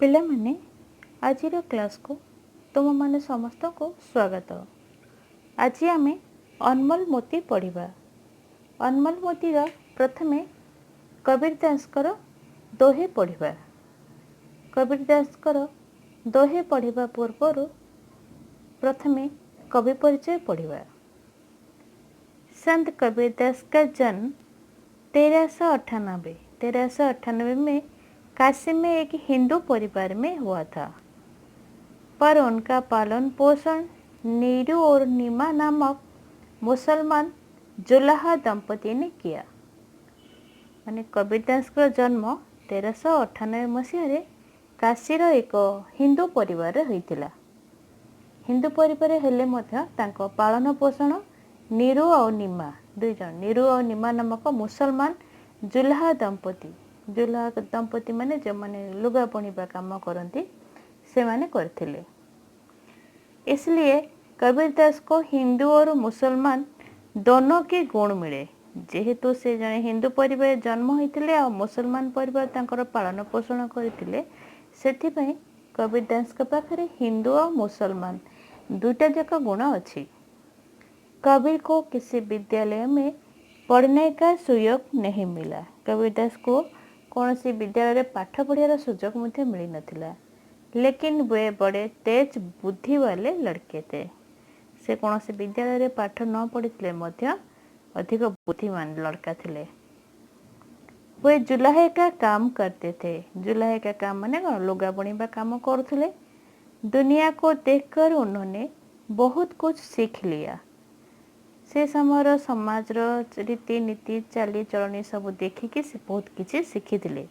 ପିଲାମାନେ ଆଜିର କ୍ଲାସ୍କୁ ତୁମମାନେ ସମସ୍ତଙ୍କୁ ସ୍ୱାଗତ। ଆଜି ଆମେ ଅନମୋଲ ମୋତି ପଢ଼ିବା। ଅନମୋଲ ମୋତିର ପ୍ରଥମେ କବୀର ଦାସଙ୍କର ଦୋହେ ପଢ଼ିବା। କବୀର ଦାସଙ୍କର ଦୋହେ ପଢ଼ିବା ପୂର୍ବରୁ प्रथमे कवि परिचय पढ़िबा। संत कबीर दास का जन्म 1398 में काशी में एक हिंदू परिवार में हुआ था, पर उनका पालन पोषण नीरू और नीमा नामक मुसलमान जुलाहा दंपति ने किया। माने कबीर दास का जन्म 1398 मसीह काशीर एक हिंदू परिवार होइतिला। हिंदू परिवार हेले मध्य तांको पालन पोषण नीरू और नीमा दुई जन नीरू और नीमा नामक मुसलमान जुलाहा दंपति माने जो माने लुगा बुणिबा काम करती से माने करथिले। इसलिए कबीर दास को हिंदू और मुसलमान दोनों के गुण मिले। जेहेतु से जने हिंदू परिवार जन्म होइतिले और मुसलमान परिवार तांकर पालन पोषण करथिले, सेथिपई कबीर दास के पाखरे हिंदू और मुसलमान दुटा जक गुण अच्छी। कबीर को किसी विद्यालय में पढ़ने का सुयोग नहीं मिला। कबीर दास को कौन सी विद्यालय पाठ पढ़ार सुजोग मुझे मिल नथिला, लेकिन वे बड़े तेज बुद्धि वाले लड़के थे। से कौन सी विद्यालय पाठ न पढ़ी मध्य अधिक बुद्धिमान लड़का थे। वे जुलाहे का काम करते थे। जुलाहे का काम माने कौन लुगा बुणिबा काम करथुले। दुनिया को देखकर उन्होंने बहुत कुछ सीख लिया। से समय समाज रीति नीति चाली चलनी सब देखिकी से बहुत किसी सीखी थे।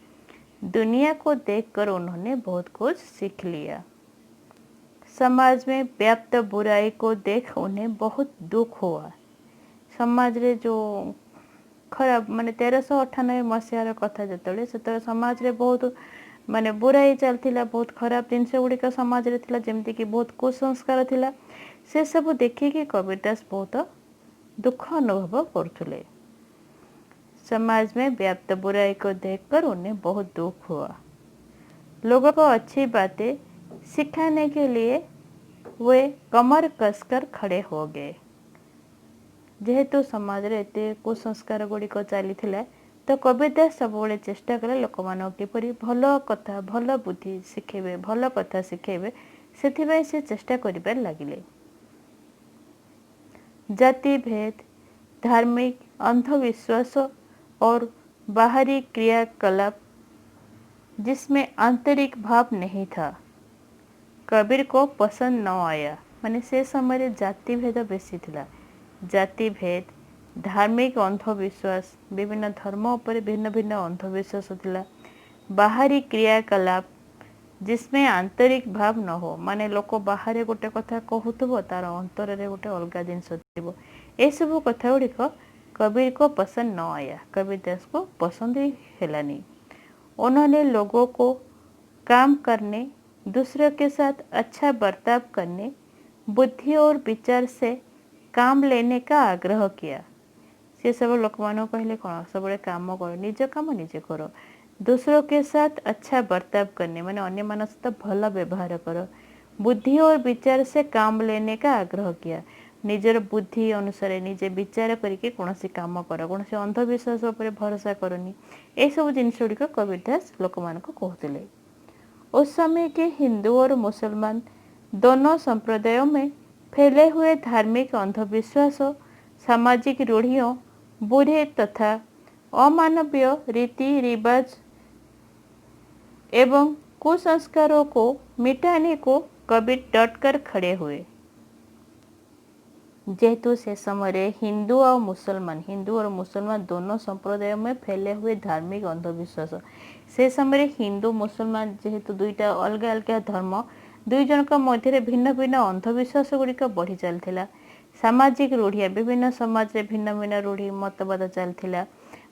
दुनिया को देखकर उन्होंने बहुत कुछ सीख लिया। समाज में व्याप्त बुराई को देख उन्हें बहुत दुख हुआ। समाज रे जो खराब माने 1398 मसीहार कथा जतले से समाज रे बहुत माने बुराई चलथिला, बहुत खराब जिनस गुड़िक समाज रे थिला, जेमती कि बहुत कुसंस्कार थिला। से सब देखिकी कबीर दास बहुत दुख अनुभव करथुले। समाज में व्याप्त बुराई को देखकर उन्हें बहुत दुख हुआ। लोगों को अच्छी बातें सिखाने के लिए वे कमर कसकर खड़े हो गए। जेहेतु समाज रे एते कुसंस्कार गुड़िक चली तो कबीर दास सब चेष्टा कले लोक मान किपरि भल कथा भल बुद्धि शिखेबे, भल कथा शिखेबे, से चेष्टा करिबार लागिले। जाति भेद, धार्मिक अंधविश्वास और बाहरी क्रियाकलाप जिसमें आंतरिक भाव नहीं था, कबीर को पसंद न आया। माने से समय जाति भेद बेसी थिला। जाति भेद, धार्मिक अंधविश्वास, विभिन्न धर्म पर भिन्न भिन्न अंधविश्वास थिला। बाहरी क्रियाकलाप जिसमें आंतरिक भाव न हो, माने लोक बाहर गोटे कथा कहूथबो तार अंतर रे गोटे अलगा जिनस थिबो। ए सब कथा गुड़िक कबीर को पसंद न आया। कबीर दास को पसंद ही हेलानी। उन्होंने लोगों को काम करने, दूसरों के साथ अच्छा बर्ताव करने, बुद्धि और विचार से काम लेने का आग्रह किया। से सब लोक मान कहले कौन सब काम करो, निज काम निजे करो। दूसरों के साथ अच्छा बर्ताव करने माने अन्य मान सहित भल व्यवहार करो। बुद्धि और विचार से काम लेने का आग्रह किया। निजर बुद्धि अनुसार निजे विचार करके कौन काम कर, कौन अंधविश्वास पर भरोसा करनी। ये सब जिनस गुड़िक कबीर दास लोक मान कहते। उस समय के हिंदू और मुसलमान दोनों संप्रदायों में फैले हुए धार्मिक अंधविश्वास, सामाजिक रूढ़ियों, बुरे तथा अमानवीय रीति रिवाज एवं कुसंस्कारों को मिटाने को कबीर डट कर खड़े हुए। जेहेतु से समय हिंदू और मुसलमान दोनों संप्रदायों में फैले हुए धार्मिक अंधविश्वास, से समय हिंदू मुसलमान जेहेतु दुईटा अलग अलग धर्म, दुई जन मध्य भिन्न भिन्न अंधविश्वास गुड़िक बढ़ी चलता। सामाजिक रूढ़िया, विभिन्न समाज रे भिन्न भिन्न रूढ़ी मतवाद चलता।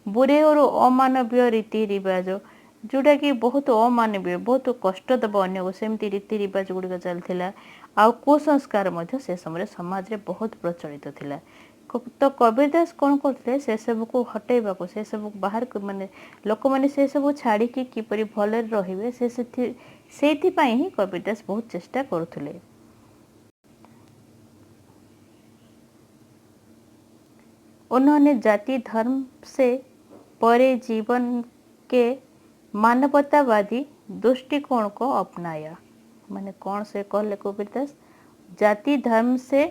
बुरे और अमानवीय रीति रिवाज जोटा कि बहुत अमानवीय, बहुत कष्ट दब अन्य सेमती रीति रिवाज गुड़िक चलता। आ कुसंस्कार से समय समाज रे बहुत प्रचलित थिला। तो कबीरदास कौन करते से सब को हटेबा को से सब बाहर माने लोक माने से सब छाड़ी की किपरि भले रहिबे सेथि पई ही कबीरदास बहुत चेष्टा करुथले। उन्होंने जाति धर्म से परे जीवन के मानवतावादी दृष्टिकोण को अपनाया। माने कौन से कहले कबीरदास जाति धर्म से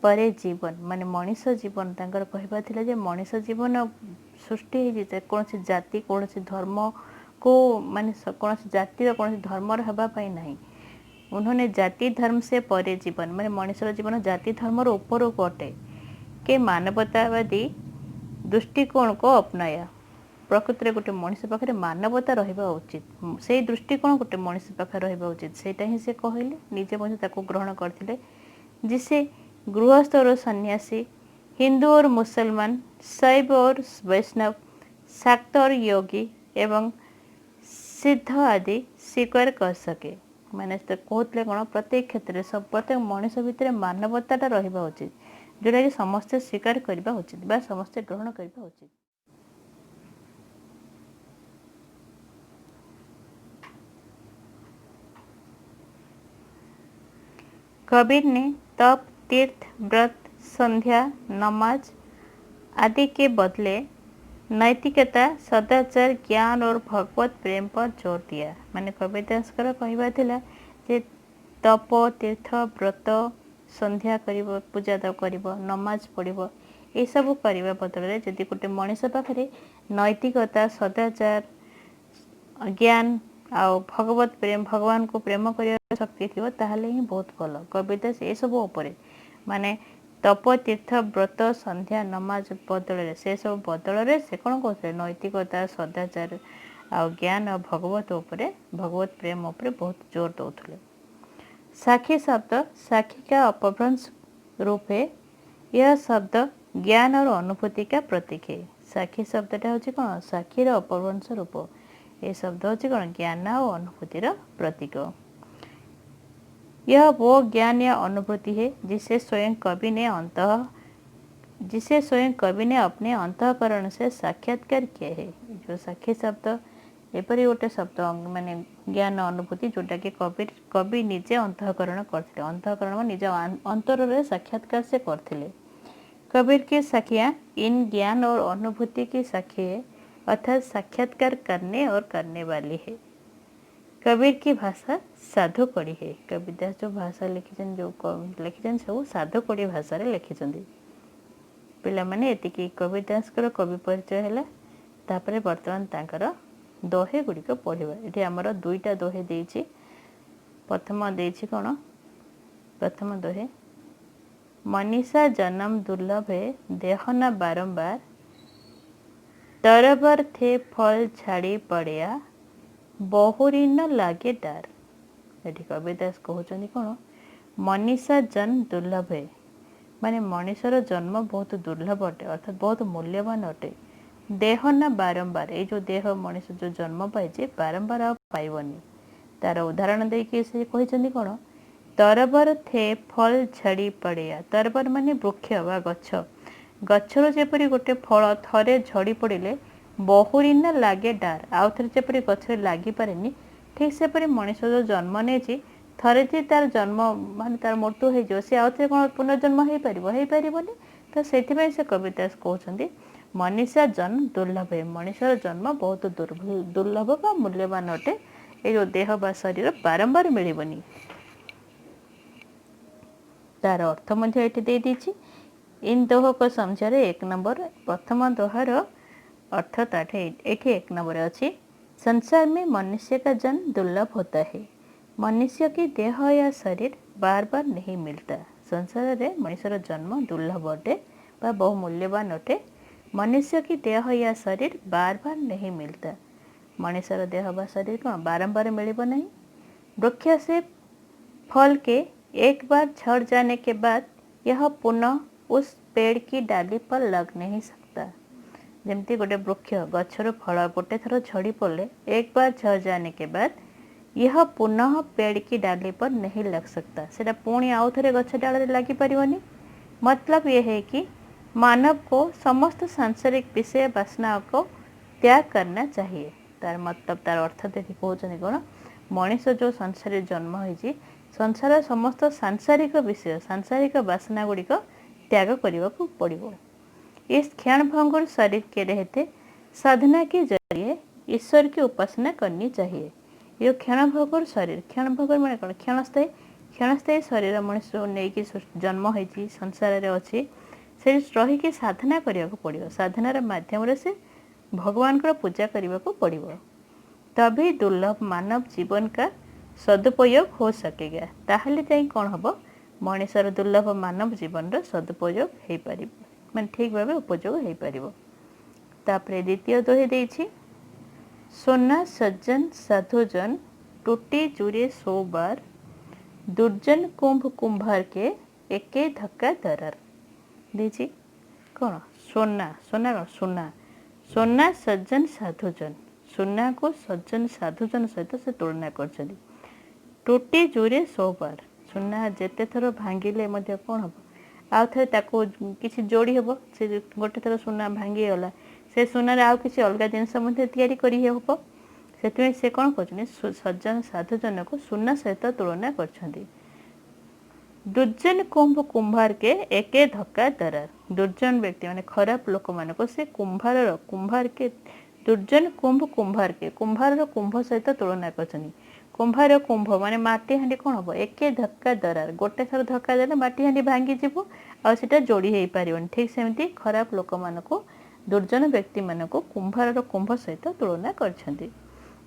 परे जीवन माने मनीष जीवन तांकर कहबा थिला जे मनीष जीवन सृष्टि हे जे कौन से जाति कौन से धर्म को माने कौन से जाति कौन से धर्म हबा पाई नहीं। उन्होंने जाति धर्म से परे जीवन माने मनीष जीवन जाति धर्म ऊपर अटे के मानवतावादी दृष्टिकोण को अपनाया। प्रकृति में गोटे मनीष पाखे मानवता रहा उचित से दृष्टिकोण गोटे मनीष पाखे रहा उचित सेटा ही से कहले निजे ग्रहण करते जिसे गृहस्थ और सन्यासी हिंदू और मुसलमान शैव और वैष्णव शाक्त और योगी एवं सिद्ध आदि स्वीकार कर सके। माने कहते कौन प्रत्येक क्षेत्र में सब प्रत्येक मनीष भितर मानवताटा रहा उचित जोटा कि समस्ते स्वीकार करने उचित बा समस्ते ग्रहण करने उचित। कबीर ने तप तीर्थ व्रत संध्या नमाज आदि के बदले नैतिकता सदाचार ज्ञान और भगवत प्रेम पर जोर दिया। माने कबीरदास कहवा थिला जे तप तीर्थ व्रत संध्या करिवो पूजा करिवो नमाज पढ़िवो ये सब करने बदल में जदि गोटे मनीष पाखे नैतिकता सदाचार ज्ञान आ भगवत प्रेम भगवान को प्रेम कर शक्ति थी ताहले ही बहुत भल। कबीरदास ये सब उपरे माने तप तीर्थ व्रत संध्या नमाज बदल से सब बदल से कौन कहते नैतिकता सदाचार आ ज्ञान और भगवत उपरे भगवत प्रेम उपरे बहुत जोर दौले। साखी शब्द साखी का अपभ्रंश रूप है। यह शब्द ज्ञान और अनुभूति का प्रतीक है। साखी शब्दटा हूँ कौन साक्षीर अपभ्रंश रूप ये शब्द हूँ कौन ज्ञान और अनुभूतिर प्रतीक। यह वो ज्ञान या अनुभूति है जिसे स्वयं कवि ने अपने अंतःकरण से साक्षात्कार किया है। जो साक्षी शब्द एपरी गोटे शब्द माने ज्ञान अनुभूति जोटा कि कवि निजे अंतःकरण करते अंतःकरण निज अंतर में साक्षात्कार से करते। कबीर की साखियाँ इन ज्ञान और अनुभूति की साखी है अर्थात साक्षात्कार करने और करने वाली है। कबीर की भाषा साधु कड़ी है। कबीरदास जो भाषा लिखिछन जो लिखिछन सब साधु कड़ी भाषा रे लिखिछन। पिला माने एतिकी कबीरदास कवि परिचय है। तापरे वर्तमान तांकर दोहे गुड़िक पढ़ा ये आमर दुईटा दोहे देछि। प्रथम देछि कौन प्रथम दोहे मनीषा जन्म दुर्लभ है देह न बारंबार तरबर थे फल छाड़ी पड़िया बहुरी न लागे डार। ये कबीरदास कहते कौन मनीषा जन्म दुर्लभ है माने मनीषर जन्म बहुत दुर्लभ अटे अर्थात बहुत मूल्यवान अटे। देह न बारंबार ये जो देह मनीष जो जन्म पाई बारंबार आ पाइबनी तार उदाहरण देके से कहते कौन तरबर थे फल छाड़ी पड़िया। तरबर माने वृक्ष बा गछ गछर जेपरी गोटे फल थरे झड़ी पड़े बहुरी न लागे डार आउ थे जेपरी गछरे लगी पारे ठीक सेपरी मनीष जो जन्म नहीं थरे जे तार जन्म मान तार मृत्यु हो सी आउ थे कौन पुनर्जन्म हो पारनी तो से कबीरदास कहते मनीषा जन्म दुर्लभ है मनीषर जन्म बहुत दुर्लभ बा मूल्यवान अटे। ये जो देह बा शरीर बारंबार मिलबनी तार अर्थ मध्य दे दीची। इन दोह को समझारे एक नंबर प्रथम दोहार अर्थ ताठे एक नंबर अच्छी संसार में मनुष्य का जन्म दुर्लभ होता है। मनुष्य की देह या शरीर बार बार नहीं मिलता। संसार में मनुष्यर जन्म दुर्लभ अटे बा बहु मूल्यवान अटे। मनुष्य की देह या शरीर बार बार नहीं मिलता। मनुष्यर देह बा शरीर कौन बारंबार मिलबो नहीं। वृक्ष से फल के एक बार झड़ जाने के बाद यह पुनः उस पेड़ की डाली पर लग नहीं सकता। जमती गोटे वृक्ष गछर फल गोटे थर झड़ी पड़े एक बार झड़ जाने के बाद यह पुनः पेड़ की डाली पर नहीं लग सकता। सेटा पुणी आउ थे गछ डाल लगी पारिबनी। मतलब यह है कि मानव को समस्त सांसारिक विषय वासना को त्याग करना चाहिए। तार मतलब तार अर्थ देखि कहते कौन मनीष जो संसार जन्म होती संसार समस्त सांसारिक विषय सांसारिक वासना गुड़िक त्याग करने को पड़ो। इस क्षण भंगुर शरीर के रहते साधना के जरिए ईश्वर की उपासना करनी चाहिए। ये क्षण भंगुर शरीर क्षण भंगुर मैंने कौन क्षणस्थायी शरीर मनुष्य नहीं जन्म होती संसार अच्छी से रहीकि साधना करने को पड़ो। साधनार माध्यम से भगवान को पूजा करने को पड़ो, तभी दुर्लभ मानव जीवन का सदुपयोग हो सकेगा। ताहले जाई कौन हम मनीषर दुर्लभ मानव जीवन सदुपयोग हो पार मैं ठीक भाव उपयोग हो पार। तापरे द्वितीय दोहे देछि सोना सज्जन साधुजन टूटी जुरे 100 बार दुर्जन कुंभ कुंभार के एके धक्का दरार देछि कौन सोना सोना कौन सोना सोना सज्जन साधुजन सोना को सज्जन साधुजन सहित से तुलना कर टूटी जुरे 100 बार सोना जेते थर भांगिले मध्य कौन हम आउ थे ताको किसी जोड़ी हम से गोटे थर सोना भांगी गला से सोनार आउ किसी अलग जिनस तैयारी करी हम से से कौन कर सज्जन साधुजन को सोना सहित तुलना कर दुर्जन कुंभ कुंभार के एके धक्का दरार दुर्जन व्यक्ति माने खराब लोक मान को से कुंभार के दुर्जन कुंभ कुंभार के कुंभार कुंभ सहित तुलना कर कुंभार कुंभ माने माटी हांडी कौन हम एके धक्का दरार गोटे थर धक्का देले माटी हांडी भांगी जीव आटा जोड़ी हो पार ठीक सेमती खराब लोक मान को दुर्जन व्यक्ति मान को कुंभार कुंभ सहित तुलना कर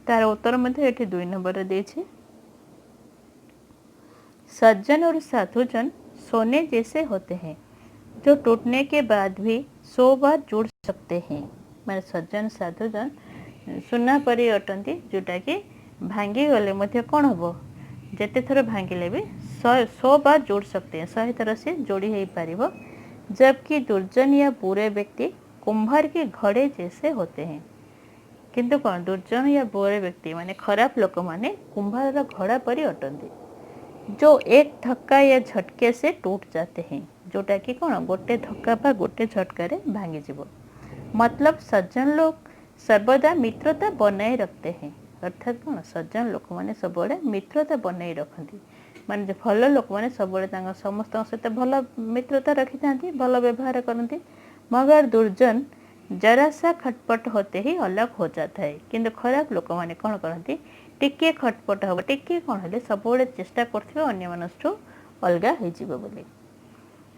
तार उत्तर मध्य 2 नंबर देछि सज्जन और साधुजन सोने जैसे होते हैं जो टूटने के बाद भी 100 बार जुड़ सकते हैं। मैंने सज्जन साधुजन सुना परी अटंती जोटा कि भांगी गले मध्य कौन हम जिते थर भांगिले भी 100 बार जोड़ सकते हैं 100 थर से जोड़ी हो पार। जबकि दुर्जन या बुरे व्यक्ति कुंभार के घड़े जैसे होते हैं किंतु कौन दुर्जन या बुरे व्यक्ति माने खराब लोक माने कुंभार घड़ा परी अटंती जो एक धक्का या झटके से टूट जाते हैं जोटा कि कौन गोटे धक्का बा गोटे झटका भांगी जीव। मतलब सज्जन लोग सर्वदा मित्रता बनाए रखते हैं अर्थात कौन सज्जन लोक मैंने सब मित्रता बनाई रखती माने भल लोक मैंने सब समस्त सहित भल मित्रता रखी था भल व्यवहार करती मगर दुर्जन जरा सा खटपट होते ही अलग हो जाता है किंतु खराब लोक मैंने कौन करती टिके खटपट हम टिके कौन है सब चेष्टा करते अन्य मानू अलग हो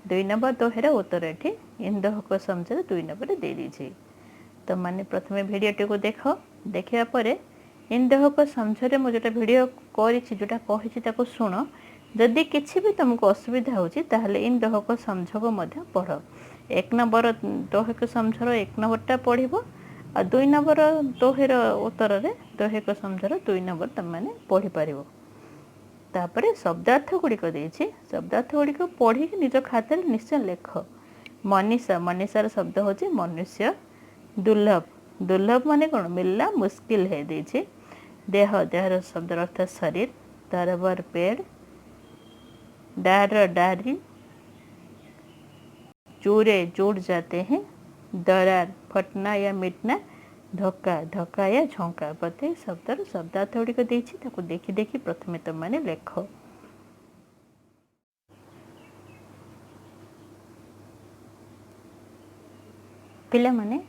2 नंबर दोहेर उत्तर ये इंदहक समझे 2 नंबर दे दीजिए। तो मैंने प्रथम भिडटी को देखा पर इंदहक समझे मुझे भिड करोटा कही शुण जदि किसी भी तुमको असुविधा होची ताहले इंदहक समझक पढ़ 1 नंबर दोहक समझर 1 नंबरटा पढ़ आ 2 नंबर दोहेर उत्तर रे दोहक समझर 2 नंबर तुम मैंने पढ़ी पार। तापरे शब्दार्थ गुड़िक देछि शब्दार्थ गुड़िक पढ़ी निज खातार निश्चय लेख। मनीषा मनीषार शब्द होछि मनुष्य दुर्लभ दुर्लभ माने कौन मिलना मुश्किल है देछि देह देहर शब्द अर्थ शरीर दरबर पेड़ डार डारी चूरे जुड़ जाते हैं दरार फटना या मिटना धक्का धक्का या झोंका प्रत्येक शब्दर शब्दार्थ गुड़िक देखी देखी प्रथमे तुम मैंने लेख। पिला माने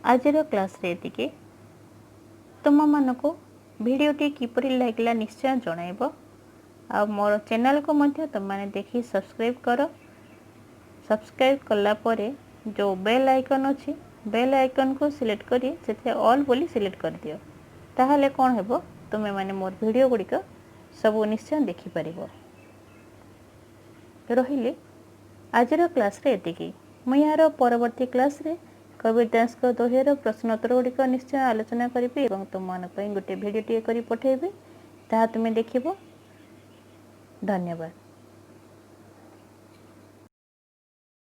आजर क्लास रे एतिके तुम मानको भिडियोटी किपरि लागला निश्चय जणाइब आ मोर चैनल को मध्य तुम मैंने देखी सब्सक्राइब कर सब्सक्राइब कला परे जो बेल आइकन अच्छी बेल आइकन को सिलेक्ट करी से ऑल बोली सिलेक्ट कर दियो ताहले कौन हेबो तुमे माने मोर वीडियो गुड़िक सब निश्चय देखि परिबो। रहिले आजर क्लास रे एतिकी मु यार परवर्ती क्लास रे कबीर दास को दोहेर प्रश्नोत्तर गुड़िक निश्चय आलोचना करी और तुम मान गोटे भिडियो टी करी पठेबी ताहा तुमे देखिबो। धन्यवाद।